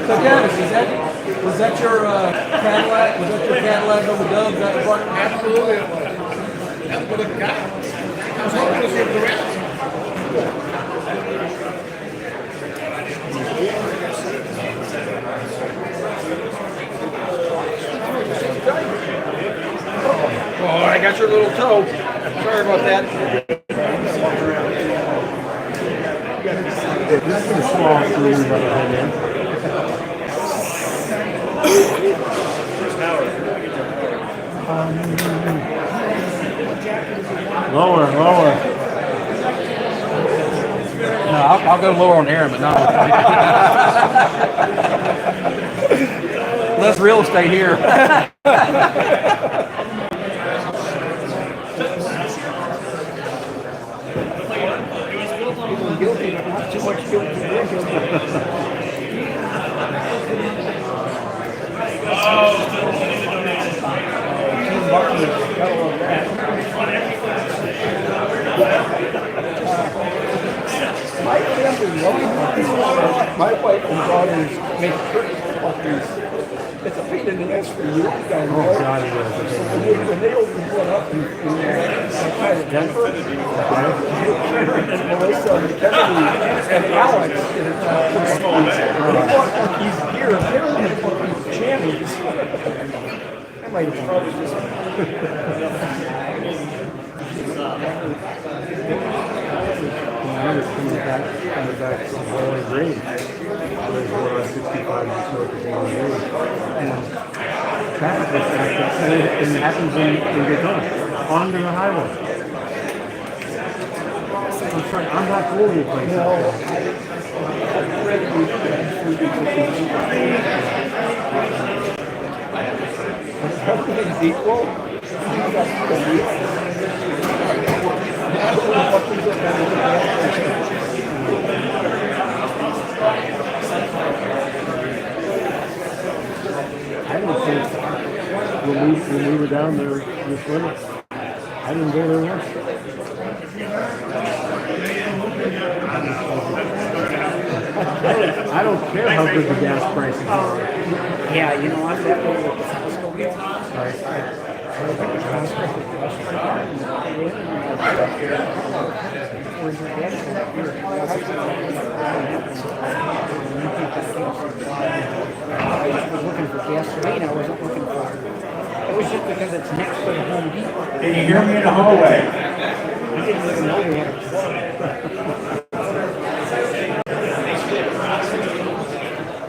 So Dennis, was that your Cadillac? Was that your Cadillac over Doug's out of front? Absolutely it was. That's what it got. I was hoping to see the rest. Oh, I got your little toe. Sorry about that. This is a small crew that I had in. Lower. No, I'll go lower on Aaron, but no. Less real estate here. Guilty, but not too much guilty. My family loves my wife and daughters make Christmas puppies. It's a pain in the ass for you guys. Oh, God, it is. When they open one up in Denver, and Melissa and Kennedy and Alex, they bought puppies here. They're puppies jammies. I might have probably just. Coming back to Bowling Green. There's 65 and so at Bowling Green. And traffic was backed up, and it happens in Daytona, onto the highway. I'm sorry, I'm not all over the place. Everything's equal. I don't think we'll move her down there this winter. I didn't go there once. I don't care how good the gas prices are. Yeah, you know, I'm that way with the Costco gas. I was looking for gasoline. I wasn't looking for it. Was just because it's next to the Home Depot. Can you hear me in the hallway? I didn't even know we had a plug.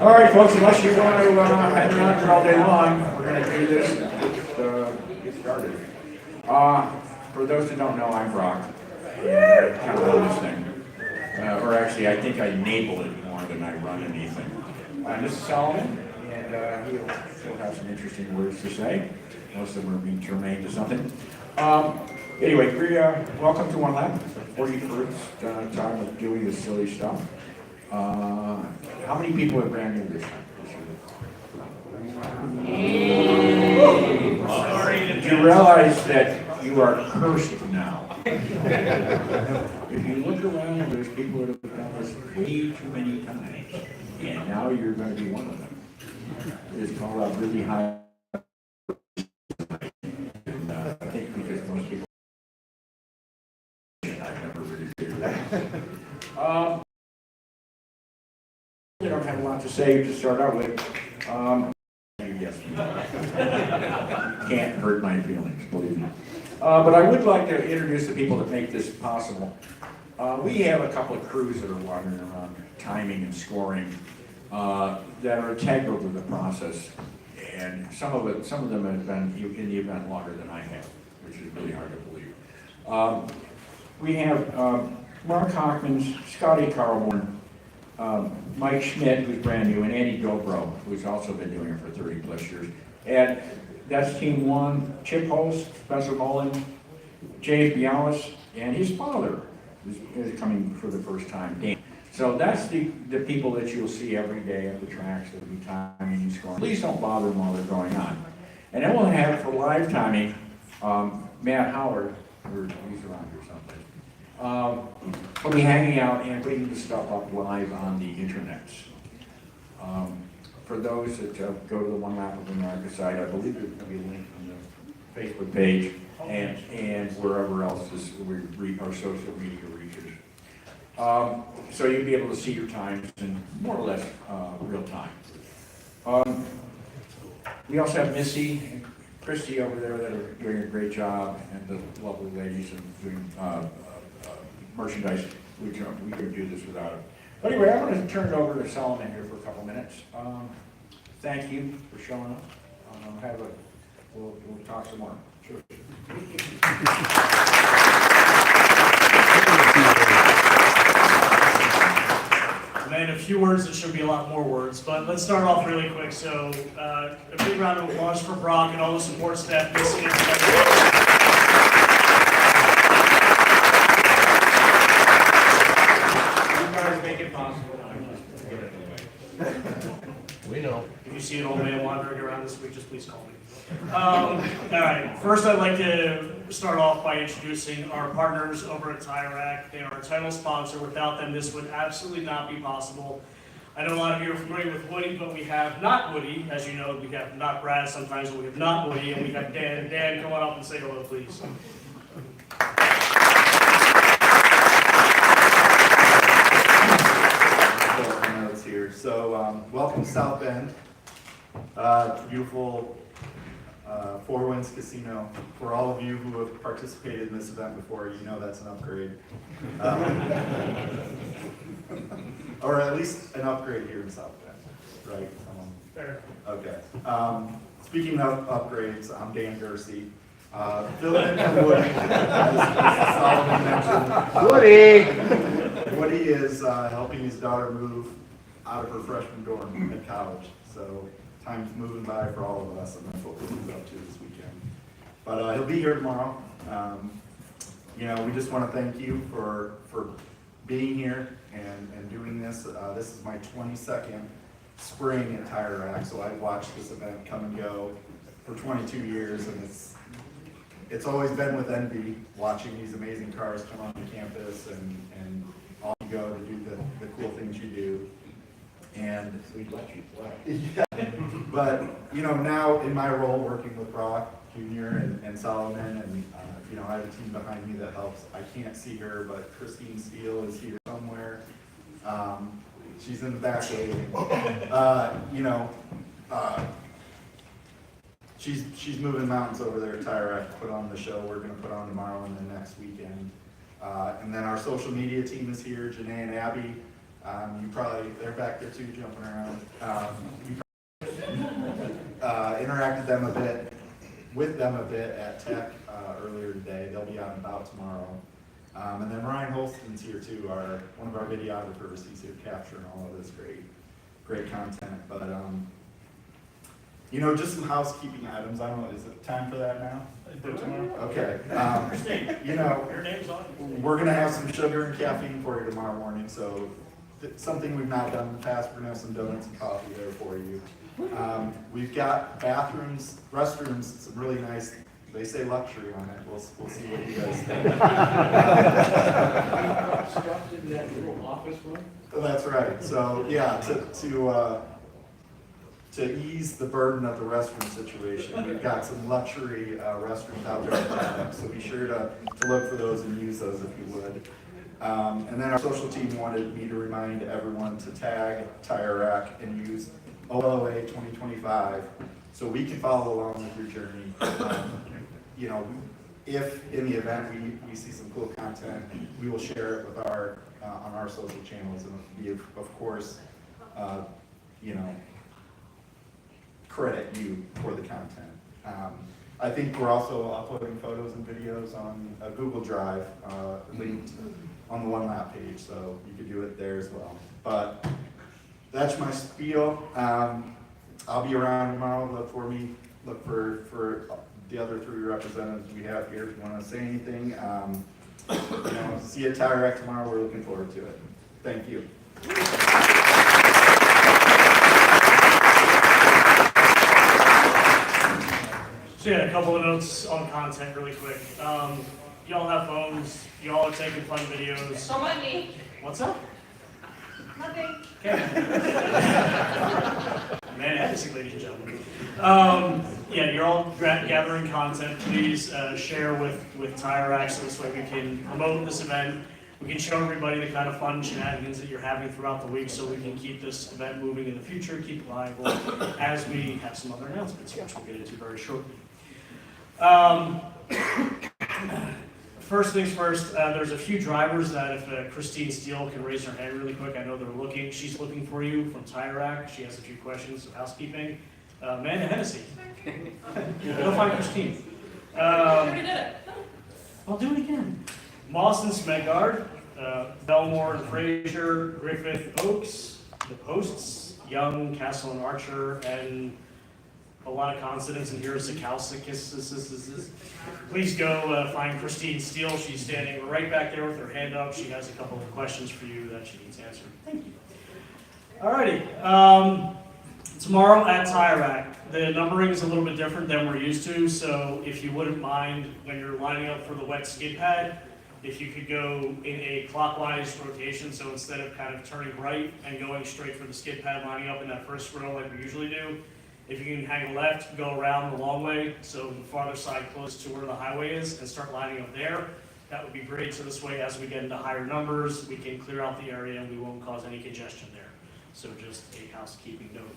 All right, folks, unless you want to hang around for all day long, we're going to do this and get started. For those who don't know, I'm Brock. I kind of run this thing. Or actually, I think I enable it more than I run anything. This is Solomon, and he'll have some interesting words to say. Most of them are being germane to something. Anyway, welcome to One Lab, 41st time of doing this silly stuff. How many people are brand new this year? Sorry. Do you realize that you are cursed now? If you look around, there's people that have done this way too many times, and now you're going to be one of them. It's called a really high. And, I think because most people, I've never really figured that. I don't have a lot to say to start out with. Yes, can't hurt my feelings, believe me. But I would like to introduce the people that make this possible. We have a couple of crews that are wandering around, timing and scoring, that are integral to the process. And some of them have been in the event longer than I have, which is really hard to believe. We have Mark Hockmans, Scotty Carlborn, Mike Schmidt, who's brand new, and Andy Dobro, who's also been doing it for 30 plus years. And that's team one. Chip Holst, Spencer Mullen, James Bialis, and his father is coming for the first time, Dan. So that's the people that you'll see every day at the tracks. There'll be timing and scoring. Please don't bother them while they're going on. And then we'll have for live timing, Matt Howard, or he's around here someplace, will be hanging out and putting the stuff up live on the internets. For those that go to the One Lap of America site, I believe there's going to be a link on the Facebook page and wherever else our social media reaches. So you'll be able to see your times in more or less real time. We also have Missy and Christy over there that are doing a great job, and the lovely ladies and doing merchandise. We couldn't do this without them. But anyway, I'm going to turn it over to Solomon here for a couple minutes. Thank you for showing up. We'll talk some more. Sure. And a few words, it should be a lot more words, but let's start off really quick. So a big round of applause for Brock and all the support staff. You guys make it possible. We know. If you see an old man wandering around this week, just please call me. All right, first I'd like to start off by introducing our partners over at TireRack. They are our title sponsor. Without them, this would absolutely not be possible. I know a lot of you are familiar with Woody, but we have not Woody. As you know, we have not Brad sometimes, but we have not Woody, and we have Dan. Dan, come on up and say hello, please. Here. So welcome to South Bend, beautiful Four Winds Casino. For all of you who have participated in this event before, you know that's an upgrade. Or at least an upgrade here in South Bend, right? Fair. Okay. Speaking of upgrades, I'm Dan Gersey. Filling in for Woody, as Solomon mentioned. Woody is helping his daughter move out of her freshman dorm at college. So time's moving by for all of us, and that's what we're up to this weekend. But he'll be here tomorrow. You know, we just want to thank you for being here and doing this. This is my 22nd spring at TireRack, so I've watched this event come and go for 22 years, and it's always been with envy watching these amazing cars come onto campus and all you go to do the cool things you do. And we'd let you play. Yeah. But you know, now in my role working with Brock Jr. and Solomon, and you know, I have a team behind me that helps. I can't see her, but Christine Steele is here somewhere. She's in the back waiting. You know, she's moving mountains over there at TireRack to put on the show we're going to put on tomorrow and then next weekend. And then our social media team is here, Janae and Abby. They're back there too, jumping around. Interacted with them a bit at Tech earlier today. They'll be out and about tomorrow. And then Ryan Holston's here too, one of our videographers. He's here capturing all of this great content. But you know, just some housekeeping items. I don't know, is it time for that now? For tomorrow? Okay. You know, Your name's on. we're gonna have some sugar and caffeine for you tomorrow morning, so something we've not done in the past. We're gonna have some donuts and coffee there for you. We've got bathrooms, restrooms, some really nice, they say luxury on it. We'll see what you guys think. Stuffed in that little office room? That's right. So yeah, to ease the burden of the restroom situation, we've got some luxury restrooms out there at the time, so be sure to look for those and use those if you would. And then our social team wanted me to remind everyone to tag TireRack and use OLOA 2025 so we can follow along with your journey. You know, if in the event we see some cool content, we will share it with our on our social channels, and we of course, you know, credit you for the content. I think we're also uploading photos and videos on a Google Drive linked on the One Lap page, so you could do it there as well. But that's my spiel. I'll be around tomorrow. Look for the other 3 representatives we have here if you want to say anything. See you at Tire Rack tomorrow. We're looking forward to it. Thank you. So yeah, a couple of notes on content really quick. Y'all have phones, y'all are taking fun videos. Don't mind me. What's up? Nothing. Okay. Man, ethics, ladies and gentlemen. Yeah, you're all gathering content. Please share with Tire Rack so this way we can promote this event. We can show everybody the kind of fun shenanigans that you're having throughout the week so we can keep this event moving in the future, keep it viable as we have some other announcements, which we'll get into very shortly. First things first, there's a few drivers that if Christine Steele can raise her hand really quick, I know they're looking. She's looking for you from Tire Rack. She has a few questions of housekeeping. Amanda Hennessy. Go find Christine. Already did it. I'll do it again. Moss and Smegard, Belmore and Fraser, Griffith Oaks, The Posts, Young, Castle and Archer, and a lot of consonants in here. Sikowskis. Please go find Christine Steele. She's standing right back there with her hand up. She has a couple of questions for you that she needs answered. Thank you. Alrighty. Tomorrow at Tire Rack, the numbering is a little bit different than we're used to, so if you wouldn't mind, when you're lining up for the wet skid pad, if you could go in a clockwise rotation, so instead of kind of turning right and going straight for the skid pad, lining up in that first row like we usually do, if you can hang a left, go around the long way, so the farther side close to where the highway is, and start lining up there, that would be great. So this way, as we get into higher numbers, we can clear out the area and we won't cause any congestion there. So just a housekeeping note.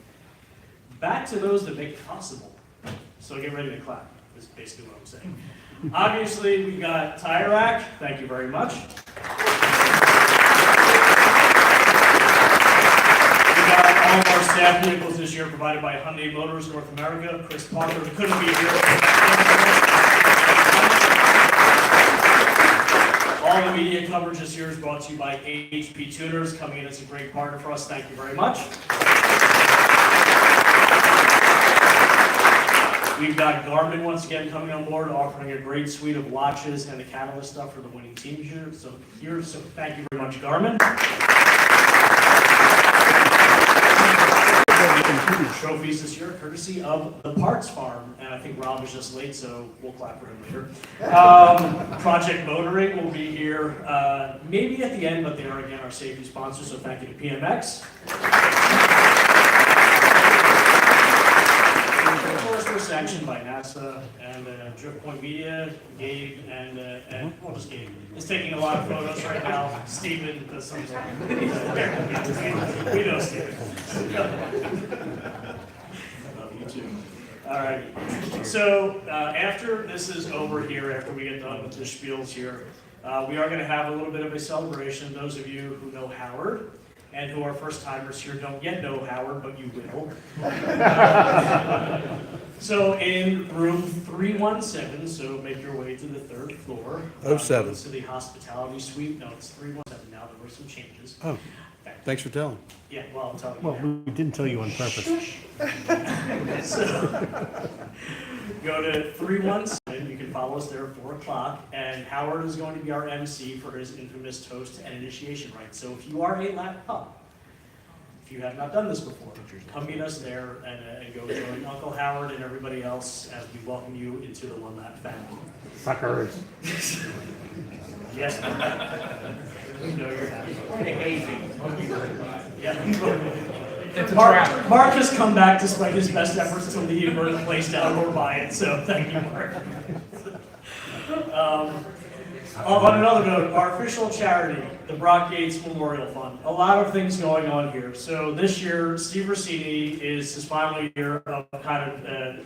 Back to those that make it possible. So get ready to clap, is basically what I'm saying. Obviously, we've got Tire Rack. Thank you very much. We got all of our staff vehicles this year provided by Hyundai Motors North America. Chris Parker couldn't be here. All the media coverage this year is brought to you by HP Tuners, coming in as a great partner for us. Thank you very much. We've got Garmin once again coming on board, offering a great suite of watches and the Catalyst stuff for the winning team here. So thank you very much, Garmin. Trophies this year, courtesy of the Parts Farm, and I think Rob is just late, so we'll clap for him later. Project Motoring will be here maybe at the end, but they are again our safety sponsor, so thank you to PMX. First action by NASA and Drift Point Media, Gabe, and well, just Gabe is taking a lot of photos right now. Steven does some. We know Steven. Love you too. All right. So after this is over here, after we get done with the spiels here, we are going to have a little bit of a celebration. Those of you who know Howard and who are first timers here don't yet know Howard, but you will. So in room 317, so make your way to the 3rd floor. 07. To the hospitality suite. No, it's 317 now. There were some changes. Oh, thanks for telling. Yeah, well, I'm telling you. Well, we didn't tell you on purpose. So, go to 317. You can follow us there at 4 o'clock. And Howard is going to be our MC for his infamous toast and initiation rites. So if you are a lap pup, if you have not done this before, come meet us there and go join Uncle Howard and everybody else as we welcome you into the One Lap family. Suckers. Yes. We know you're happy. Yeah. Mark has come back despite his best efforts to leave or the place down or buy it, so thank you, Mark. On another note, our official charity, the Brock Yates Memorial Fund. A lot of things going on here. So this year, Steve Rossini is his final year of kind of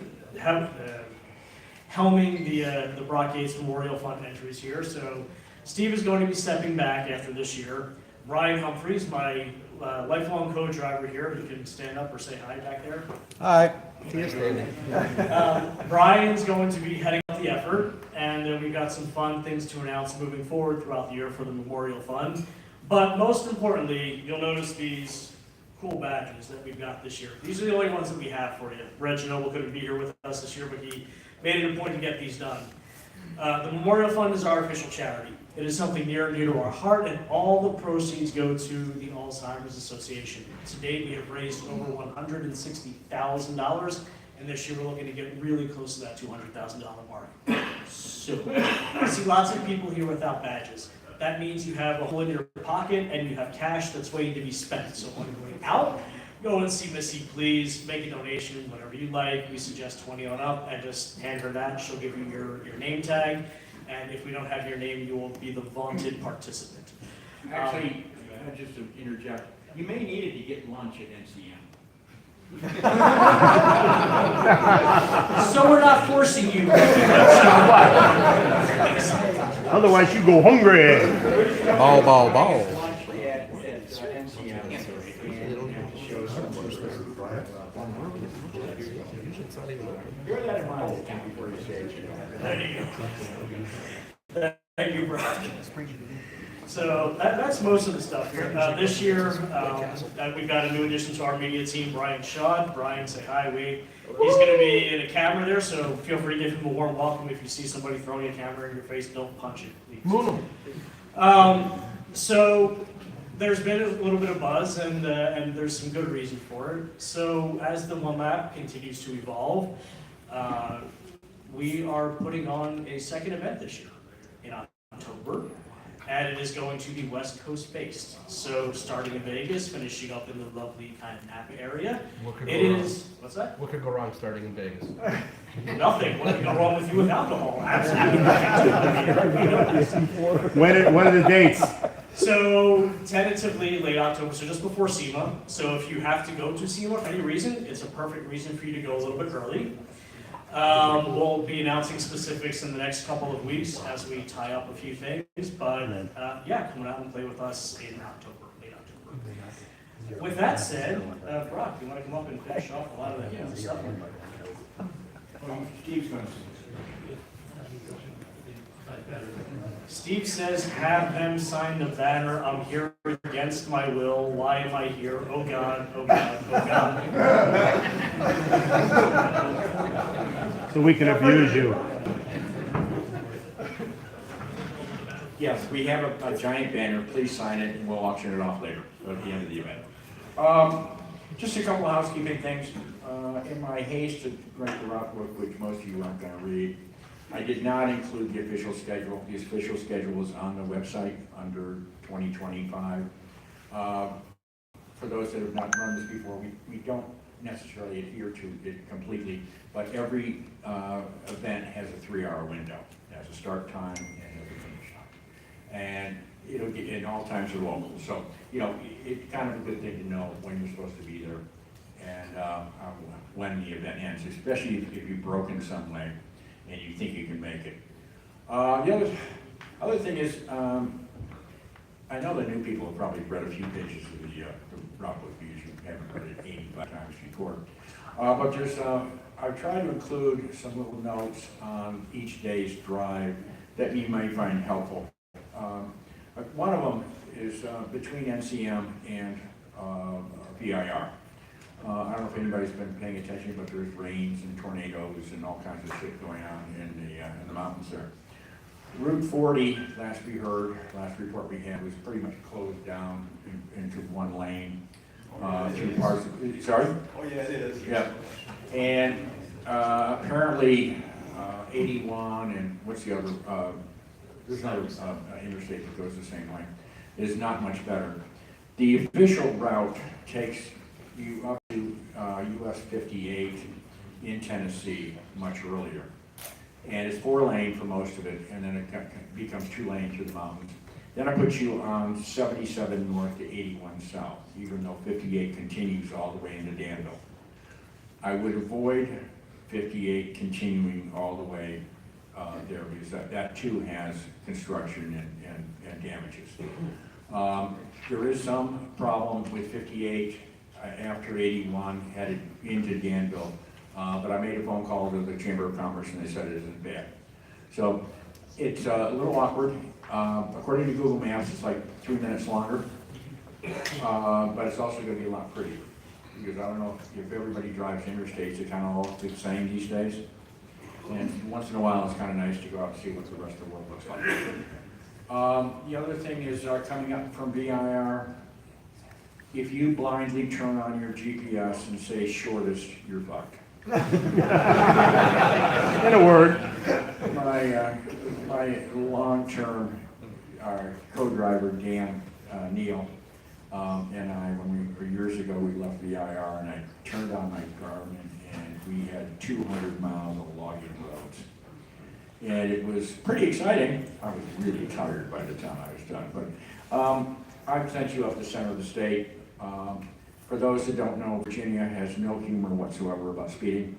helming the Brock Yates Memorial Fund entries here. So Steve is going to be stepping back after this year. Ryan Humphreys, my lifelong co-driver here, he can stand up or say hi back there. Hi. Brian's going to be heading up the effort, and we've got some fun things to announce moving forward throughout the year for the Memorial Fund. But most importantly, you'll notice these cool badges that we've got this year. These are the only ones that we have for you. Reginald couldn't be here with us this year, but he made it a point to get these done. The Memorial Fund is our official charity. It is something near and dear to our heart, and all the proceeds go to the Alzheimer's Association. To date, we have raised over $160,000, and this year we're looking to get really close to that $200,000 mark. So, I see lots of people here without badges. That means you have a hole in your pocket and you have cash that's waiting to be spent. So when you're going out, go and see Missy, please, make a donation, whatever you like. We suggest 20 on up, and just hand her that. She'll give you your name tag. And if we don't have your name, you will be the vaunted participant. Actually, just to interject, you may need it to get lunch at NCM. So we're not forcing you. Otherwise, you go hungry. Ball, ball, ball. Lunch at NCM. Bear that in mind before you say it. There you go. Thank you, Brock. So that's most of the stuff here. This year, we've got a new addition to our media team, Brian Shaw. Brian, say hi, wave. He's going to be in a camera there, so feel free to give him a warm welcome. If you see somebody throwing a camera in your face, don't punch it, please. So there's been a little bit of buzz, and there's some good reason for it. So as the One Lab continues to evolve, we are putting on a second event this year in October, and it is going to be West Coast based. So starting in Vegas, finishing up in the lovely kind of Napa area. What's that? What could go wrong starting in Vegas? Nothing. What could go wrong with you with alcohol? Absolutely nothing. When are the dates? So tentatively late October, so just before SEMA. So if you have to go to SEMA for any reason, it's a perfect reason for you to go a little bit early. We'll be announcing specifics in the next couple of weeks as we tie up a few things, but yeah, come out and play with us in October, late October. With that said, Brock, you want to come up and finish off a lot of that stuff? Steve's going to. Steve says, have them sign the banner. I'm here against my will. Why am I here? Oh God, oh God, oh God. So we can abuse you. Yes, we have a giant banner. Please sign it, and we'll auction it off later at the end of the event. Just a couple of housekeeping things. In my haste to write the route book, which most of you aren't going to read, I did not include the official schedule. The official schedule is on the website under 2025. For those that have not run this before, we don't necessarily adhere to it completely, but every event has a 3-hour window. It has a start time and a finish time. And it'll get, and all times are local. So, you know, it's kind of a good thing to know when you're supposed to be there and when the event ends, especially if you've broken some way and you think you can make it. The other thing is, I know the new people have probably read a few pages of the route book because you haven't read it 85 times before. But there's, I've tried to include some little notes on each day's drive that you might find helpful. One of them is between NCM and VIR. I don't know if anybody's been paying attention, but there's rains and tornadoes and all kinds of shit going on in the mountains there. Route 40, last report we had, was pretty much closed down into one lane. Through parts of, sorry? Oh yeah, it is. Yeah, and apparently 81 and what's the other? There's another interstate that goes the same way. Is not much better. The official route takes you up to US 58 in Tennessee much earlier. And it's 4-lane for most of it, and then it becomes 2-lane through the mountains. Then I put you on 77 north to 81 south, even though 58 continues all the way into Danville. I would avoid 58 continuing all the way there, because that too has construction and damages. There is some problem with 58 after 81 headed into Danville, but I made a phone call to the Chamber of Commerce and they said it isn't bad. So it's a little awkward. According to Google Maps, it's like 3 minutes longer but it's also gonna be a lot prettier. Because I don't know if everybody drives interstates, they kind of all look the same these days. And once in a while, it's kind of nice to go out and see what the rest of the world looks like. The other thing is coming up from VIR, if you blindly turn on your GPS and say shortest, you're fucked. In a word. My long-term co-driver, Dan Neal, and I, years ago, we left VIR, and I turned on my Garmin, and we had 200 miles of logging roads. And it was pretty exciting. I was really tired by the time I was done, but I've sent you up the center of the state. For those that don't know, Virginia has no humor whatsoever about speeding.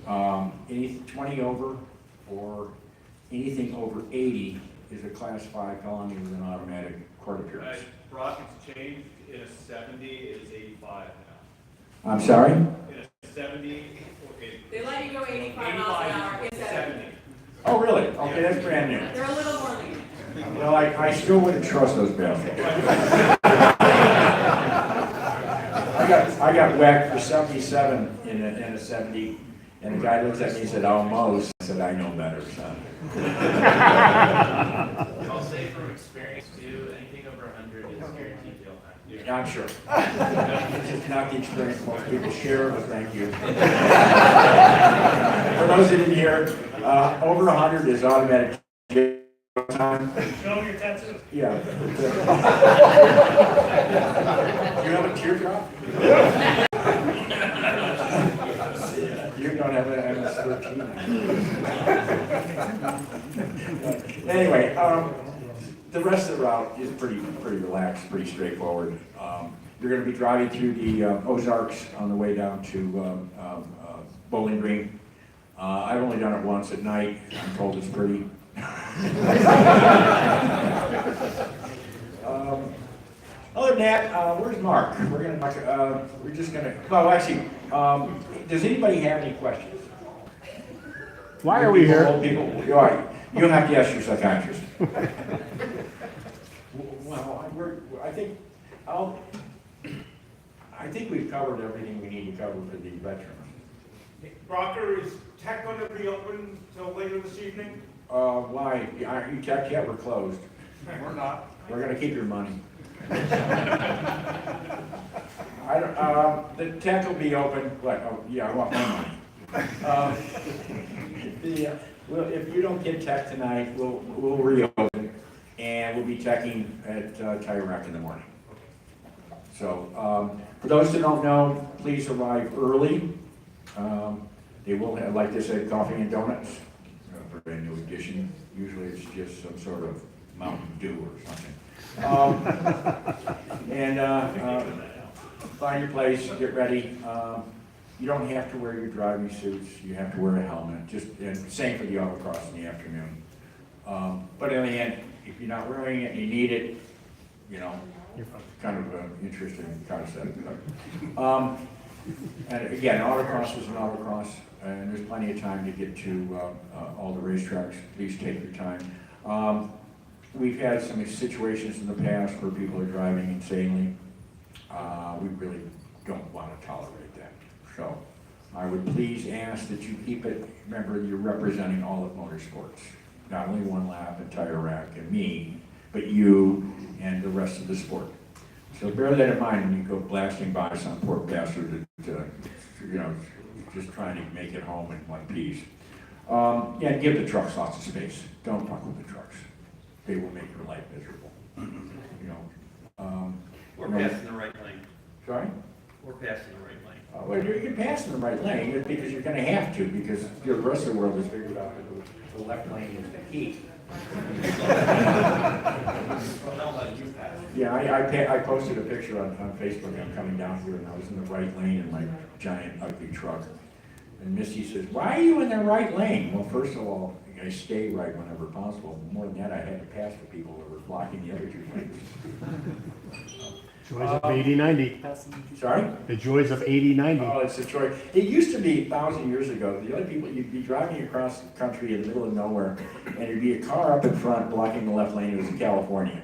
Any 20 over or anything over 80 is a class 5 felony with an automatic court appearance. Brock, it's changed. In a 70, it is 85 now. I'm sorry? In a 70, They let you go 85 miles an hour. It's 70. Oh, really? Okay, that's brand new. They're a little more lenient. Well, I still wouldn't trust those bastards. I got whacked for 77 in a 70, and the guy looked at me and said, almost. I said, I know better, son. I'll say from experience too, anything over 100 is guaranteed jail time. Yeah, I'm sure. This is not the experience most people share, but thank you. For those that didn't hear, over 100 is automatic jail time. Show them your tattoo. Yeah. You have a teardrop? You don't have an MS-13. Anyway, the rest of the route is pretty relaxed, pretty straightforward. You're going to be driving through the Ozarks on the way down to Bowling Green. I've only done it once at night. I'm told it's pretty. Other than that, where's Mark? We're just gonna. Well, actually, does anybody have any questions? Why are we here? Old people. All right. You don't have to ask your psychiatrist. Well, I think we've covered everything we need to cover for the veterans. Brocker, is tech going to be open till later this evening? Why? Aren't you checked yet? We're closed. We're not. We're gonna keep your money. The tech will be open, what, oh, yeah, I want my money. Well, if you don't get tech tonight, we'll reopen, and we'll be teching at Tire Rack in the morning. So, for those that don't know, please arrive early. They will have, like they said, coffee and donuts, a brand new edition. Usually it's just some sort of Mountain Dew or something. Find your place, get ready. You don't have to wear your driving suits. You have to wear a helmet. And same for the autocross in the afternoon. But in the end, if you're not wearing it and you need it, you know, kind of an interesting concept. And again, autocross is an autocross, and there's plenty of time to get to all the racetracks. Please take your time. We've had some situations in the past where people are driving insanely. We really don't want to tolerate that. So I would please ask that you keep it, remember you're representing all of motorsports. Not only One Lap and Tire Rack and me, but you and the rest of the sport. So bear that in mind when you go blasting by some poor bastard that, you know, just trying to make it home in one piece. Yeah, give the trucks lots of space. Don't fuck with the trucks. They will make your life miserable. You know. We're passing the right lane. Sorry? We're passing the right lane. Well, you can pass in the right lane because you're going to have to, because the rest of the world has figured out that the left lane is the key. Yeah, I posted a picture on Facebook. I'm coming down here and I was in the right lane in my giant ugly truck. And Misty says, "Why are you in the right lane?" Well, first of all, I stay right whenever possible. More than that, I had to pass the people that were blocking the other two lanes. Joys of 80-90. Sorry? The joys of 80-90. Oh, it's Detroit. It used to be 1,000 years ago. The other people, you'd be driving across the country in the middle of nowhere, and there'd be a car up in front blocking the left lane. It was in California.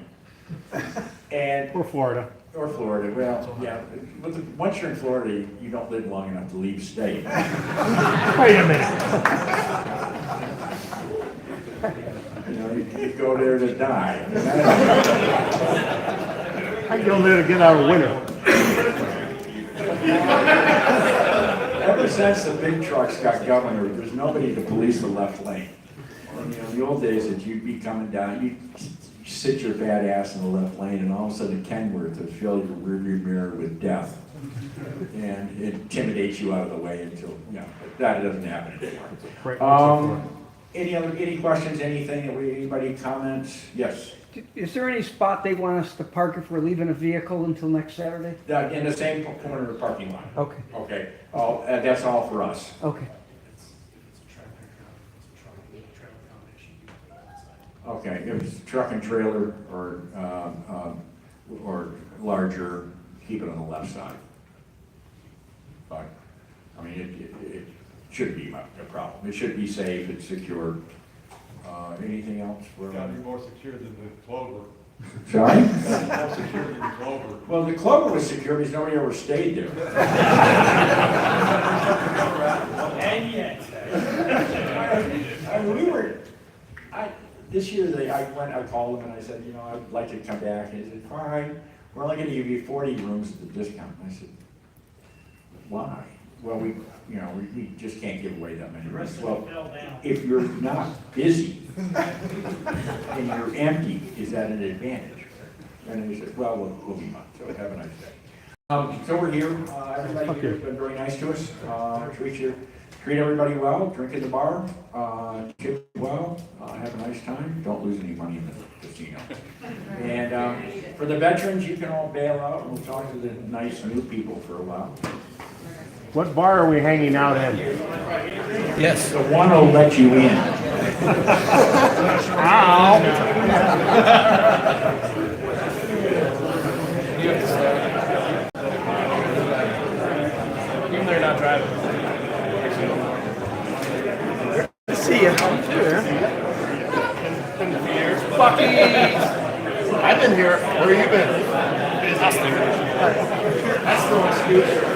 And Or Florida. Or Florida, well, yeah, but once you're in Florida, you don't live long enough to leave state. Wait a minute. You know, you go there to die. I go there to get out of winter. Ever since the big trucks got governor, there's nobody to police the left lane. And, you know, in the old days, that you'd be coming down, you'd sit your bad ass in the left lane, and all of a sudden Kenworth would fill your rearview mirror with death and intimidate you out of the way until, you know, that doesn't happen anymore. Any questions, anything, anybody comments? Yes? Is there any spot they want us to park if we're leaving a vehicle until next Saturday? In the same corner of the parking lot. Okay, Okay, that's all for us. okay. Okay, if it's truck and trailer or larger, keep it on the left side. But, I mean, it shouldn't be a problem. It should be safe, it's secure. Anything else? Gotta be more secure than the Clover. Sorry? More secure than the Clover. Well, the Clover was secure because nobody ever stayed there. And yet. This year, I called them and I said, you know, I'd like to come back. And he said, all right, we're only gonna give you 40 rooms at the discount. And I said, why? Well, we just can't give away that many rooms. Well, if you're not busy and you're empty, is that an advantage? And he said, well, we'll be on. So have a nice day. So we're here. Everybody here has been very nice to us. Treat everybody well. Drink at the bar. Tip well. Have a nice time. Don't lose any money in the casino. And for the veterans, you can all bail out. We'll talk to the nice new people for a while. What bar are we hanging out in? Yes. The one will let you in. Ow! Even though you're not driving. See ya. Bucky! I've been here. Where you been? That's no excuse.